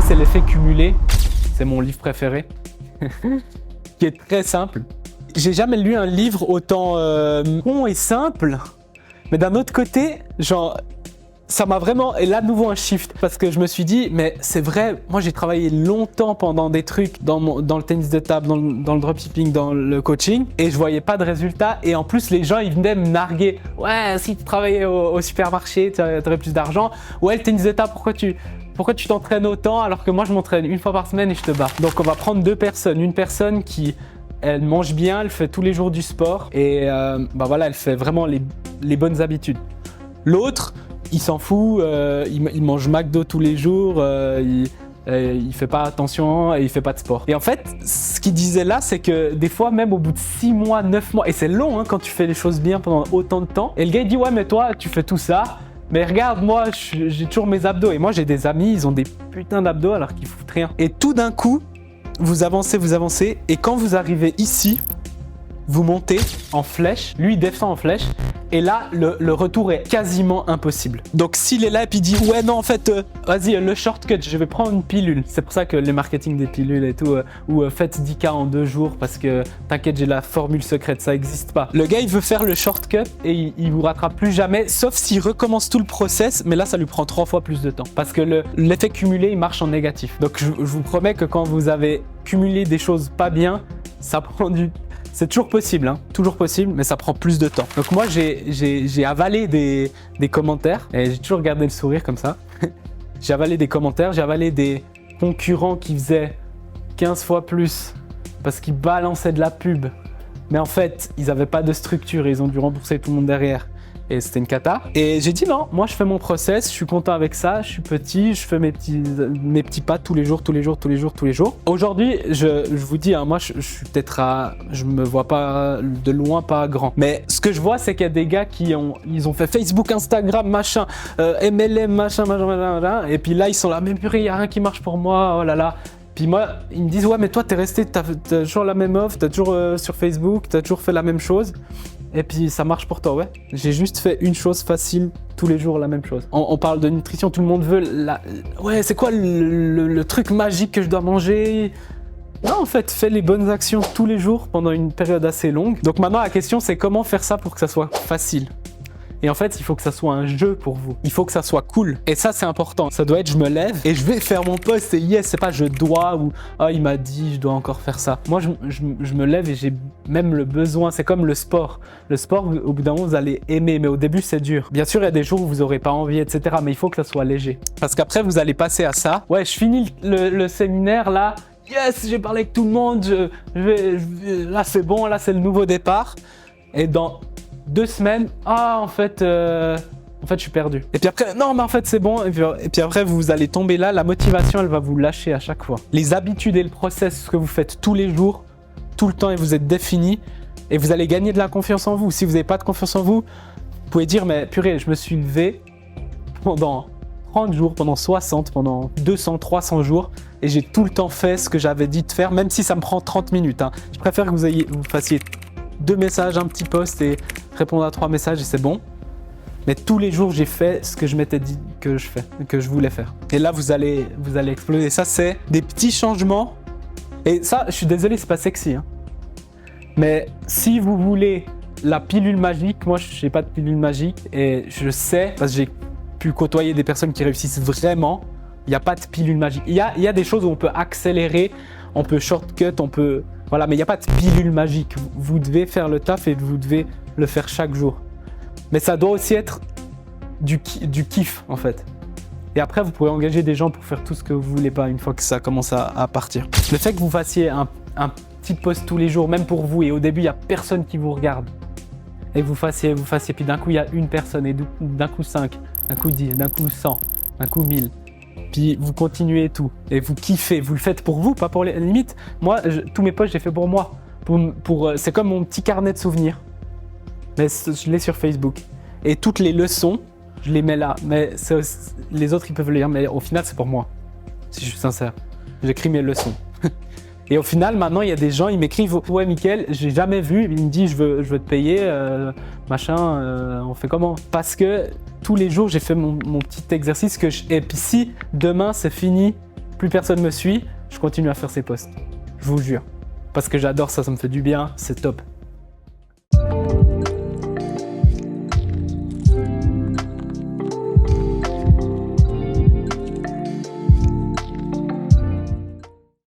c'est l'effet cumulé. C'est mon livre préféré, qui est très simple. J'ai jamais lu un livre autant con et simple, mais d'un autre côté, genre, ça m'a vraiment... Et là, de nouveau, un shift, parce que je me suis dit, mais c'est vrai, moi j'ai travaillé longtemps pendant des trucs dans le tennis de table, dans le dropshipping, dans le coaching, et je voyais pas de résultats. Et en plus, les gens, ils venaient me narguer. Ouais, si tu travaillais au supermarché, tu aurais plus d'argent. Ouais, le tennis de table, pourquoi tu t'entraînes autant alors que moi je m'entraîne une fois par semaine et je te bats. Donc on va prendre deux personnes. Une personne qui elle mange bien, elle fait tous les jours du sport et voilà, elle fait vraiment les bonnes habitudes. L'autre, il s'en fout, il mange McDo tous les jours, il fait pas attention et il fait pas de sport. Et en fait, ce qu'il disait là, c'est que des fois, même au bout de 6 mois, 9 mois, et c'est long quand tu fais les choses bien pendant autant de temps, et le gars il dit ouais mais toi tu fais tout ça, mais regarde, moi, j'ai toujours mes abdos. Et moi, j'ai des amis, ils ont des putains d'abdos alors qu'ils foutent rien. Et tout d'un coup, vous avancez. Et quand vous arrivez ici, vous montez en flèche. Lui, il descend en flèche. Et là, le retour est quasiment impossible. Donc, s'il est là et puis il dit « Ouais, non, en fait, vas-y, le shortcut, je vais prendre une pilule. » C'est pour ça que les marketing des pilules et tout, ou faites 10K en 2 jours parce que t'inquiète, j'ai la formule secrète, ça n'existe pas. Le gars, il veut faire le shortcut et il vous rattrape plus jamais, sauf s'il recommence tout le process, mais là, ça lui prend 3 fois plus de temps. Parce que l'effet cumulé, il marche en négatif. Donc, je vous promets que quand vous avez cumulé des choses pas bien, ça prend du... C'est toujours possible, toujours possible, mais ça prend plus de temps. Donc moi, j'ai avalé des commentaires et j'ai toujours gardé le sourire comme ça. J'ai avalé des commentaires, j'ai avalé des concurrents qui faisaient 15 fois plus parce qu'ils balançaient de la pub. Mais en fait, ils n'avaient pas de structure et ils ont dû rembourser tout le monde derrière. Et c'était une cata. Et j'ai dit non, moi je fais mon process, je suis content avec ça, je suis petit, je fais mes petits pas tous les jours. Aujourd'hui, je vous dis, moi je suis peut-être je me vois pas de loin, pas grand. Mais ce que je vois, c'est qu'il y a des gars ils ont fait Facebook, Instagram, machin, MLM, machin. Et puis là, ils sont là, mais purée, il n'y a rien qui marche pour moi, oh là là. Puis moi, ils me disent, ouais, mais toi, t'es resté, t'as toujours la même offre, t'as toujours sur Facebook, t'as toujours fait la même chose. Et puis ça marche pour toi, ouais. J'ai juste fait une chose facile tous les jours, la même chose. On parle de nutrition, tout le monde veut ouais, c'est quoi le truc magique que je dois manger? Non, en fait, fais les bonnes actions tous les jours pendant une période assez longue. Donc maintenant, la question, c'est comment faire ça pour que ça soit facile. Et en fait, il faut que ça soit un jeu pour vous. Il faut que ça soit cool. Et ça, c'est important. Ça doit être je me lève et je vais faire mon post et yes, c'est pas je dois ou il m'a dit, je dois encore faire ça. Moi, je me lève et j'ai même le besoin. C'est comme le sport. Le sport, au bout d'un moment, vous allez aimer, mais au début, c'est dur. Bien sûr, il y a des jours où vous aurez pas envie, etc. Mais il faut que ça soit léger. Parce qu'après, vous allez passer à ça. Ouais, je finis le séminaire là. Yes, j'ai parlé avec tout le monde. Là, c'est bon. Là, c'est le nouveau départ. Et dans 2 semaines, en fait, je suis perdu. Et puis après, non, mais en fait, c'est bon. Et puis après, vous allez tomber là. La motivation, elle va vous lâcher à chaque fois. Les habitudes et le process, ce que vous faites tous les jours, tout le temps, et vous êtes défini. Et vous allez gagner de la confiance en vous. Si vous n'avez pas de confiance en vous, vous pouvez dire, mais purée, je me suis levé pendant 30 jours, pendant 60, pendant 200, 300 jours. Et j'ai tout le temps fait ce que j'avais dit de faire, même si ça me prend 30 minutes. Je préfère que vous fassiez 2 messages, un petit post et répondre à 3 messages et c'est bon. Mais tous les jours, j'ai fait ce que je m'étais dit que je voulais faire. Et là, vous allez exploser. Ça, c'est des petits changements. Et ça, je suis désolé, c'est pas sexy. Mais si vous voulez la pilule magique, moi, je n'ai pas de pilule magique et je sais, parce que j'ai pu côtoyer des personnes qui réussissent vraiment, il n'y a pas de pilule magique. Il y a des choses où on peut accélérer, on peut shortcut, voilà, mais il n'y a pas de pilule magique. Vous devez faire le taf et vous devez le faire chaque jour. Mais ça doit aussi être du kiff, en fait. Et après, vous pourrez engager des gens pour faire tout ce que vous voulez pas une fois que ça commence à partir. Le fait que vous fassiez un petit post tous les jours, même pour vous, et au début, il n'y a personne qui vous regarde. Et vous fassiez, puis d'un coup, il y a une personne, et d'un coup 5, d'un coup 10, d'un coup 100, d'un coup 1000. Puis vous continuez tout et vous kiffez, vous le faites pour vous, pas pour les limites. Moi, tous mes posts, j'ai fait pour moi. C'est comme mon petit carnet de souvenirs. Mais je l'ai sur Facebook. Et toutes les leçons, je les mets là. Mais les autres, ils peuvent le lire. Mais au final, c'est pour moi. Si je suis sincère. J'écris mes leçons. Et au final, maintenant, il y a des gens, ils m'écrivent « Ouais, Mickaël, j'ai jamais vu. » Il me dit « Je veux te payer, on fait comment ?» Parce que tous les jours, j'ai fait mon petit exercice. Et puis si demain, c'est fini, plus personne me suit, je continue à faire ces posts. Je vous jure. Parce que j'adore ça, ça me fait du bien, c'est top.